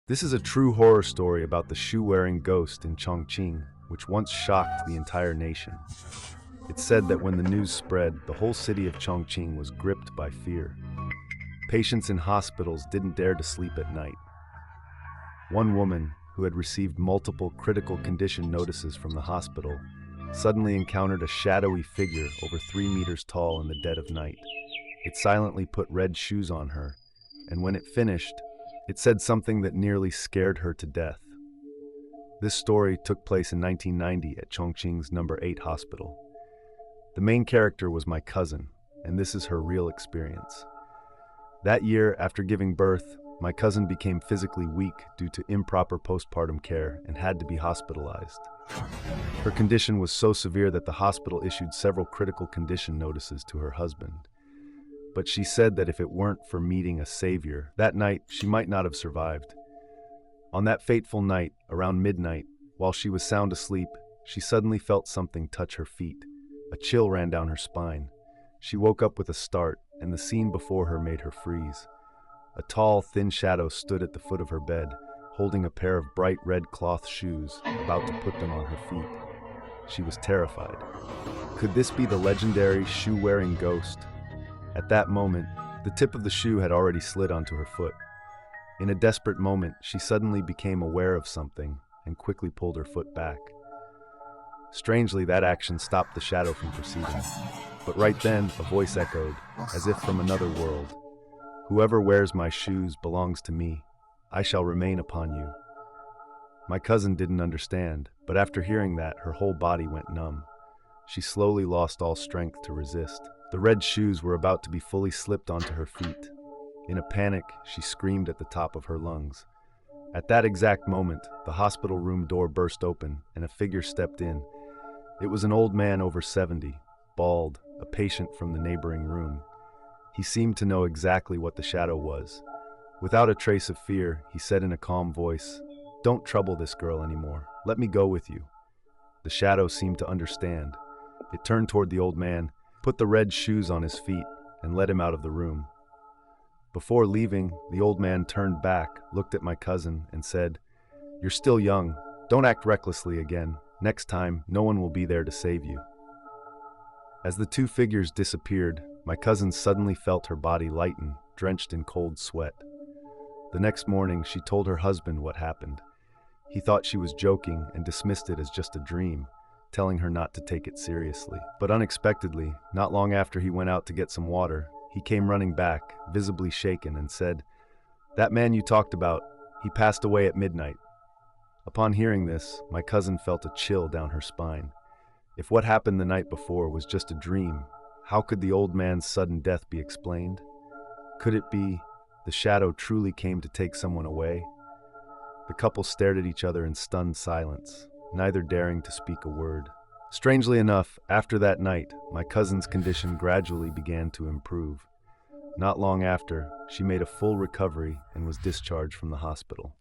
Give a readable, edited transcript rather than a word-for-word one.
This is a true horror story about the shoe-wearing ghost in Chongqing, which once shocked the entire nation. It's said that when the news spread, the whole city of Chongqing was gripped by fear. Patients in hospitals didn't dare to sleep at night. One woman, who had received multiple critical condition notices from the hospital, suddenly encountered a shadowy figure over 3 meters tall in the dead of night. It silently put red shoes on her, and when it finished, it said something that nearly scared her to death. This story took place in 1990 at Chongqing's No. 8 hospital. The main character was my cousin, and this is her real experience. That year, after giving birth, my cousin became physically weak due to improper postpartum care and had to be hospitalized. Her condition was so severe that the hospital issued several critical condition notices to her husband. But she said that if it weren't for meeting a savior, that night she might not have survived. On that fateful night, around midnight, while she was sound asleep, she suddenly felt something touch her feet. A chill ran down her spine. She woke up with a start, and the scene before her made her freeze. A tall, thin shadow stood at the foot of her bed, holding a pair of bright red cloth shoes, about to put them on her feet. She was terrified. Could this be the legendary shoe-wearing ghost? At that moment, the tip of the shoe had already slid onto her foot. In a desperate moment, she suddenly became aware of something and quickly pulled her foot back. Strangely, that action stopped the shadow from proceeding. But right then, a voice echoed, as if from another world. "Whoever wears my shoes belongs to me. I shall remain upon you." My cousin didn't understand, but after hearing that, her whole body went numb. She slowly lost all strength to resist. The red shoes were about to be fully slipped onto her feet. In a panic, she screamed at the top of her lungs. At that exact moment, the hospital room door burst open and a figure stepped in. It was an old man over 70, bald, a patient from the neighboring room. He seemed to know exactly what the shadow was. Without a trace of fear, he said in a calm voice, "Don't trouble this girl anymore. Let me go with you." The shadow seemed to understand. It turned toward the old man, put the red shoes on his feet, and led him out of the room. Before leaving, the old man turned back, looked at my cousin, and said, "You're still young. Don't act recklessly again. Next time, no one will be there to save you." As the two figures disappeared, my cousin suddenly felt her body lighten, drenched in cold sweat. The next morning, she told her husband what happened. He thought she was joking and dismissed it as just a dream, telling her not to take it seriously. But unexpectedly, not long after he went out to get some water, he came running back, visibly shaken, and said, "That man you talked about, he passed away at midnight." Upon hearing this, my cousin felt a chill down her spine. If what happened the night before was just a dream, how could the old man's sudden death be explained? Could it be the shadow truly came to take someone away? The couple stared at each other in stunned silence, neither daring to speak a word. Strangely enough, after that night, my cousin's condition gradually began to improve. Not long after, she made a full recovery and was discharged from the hospital.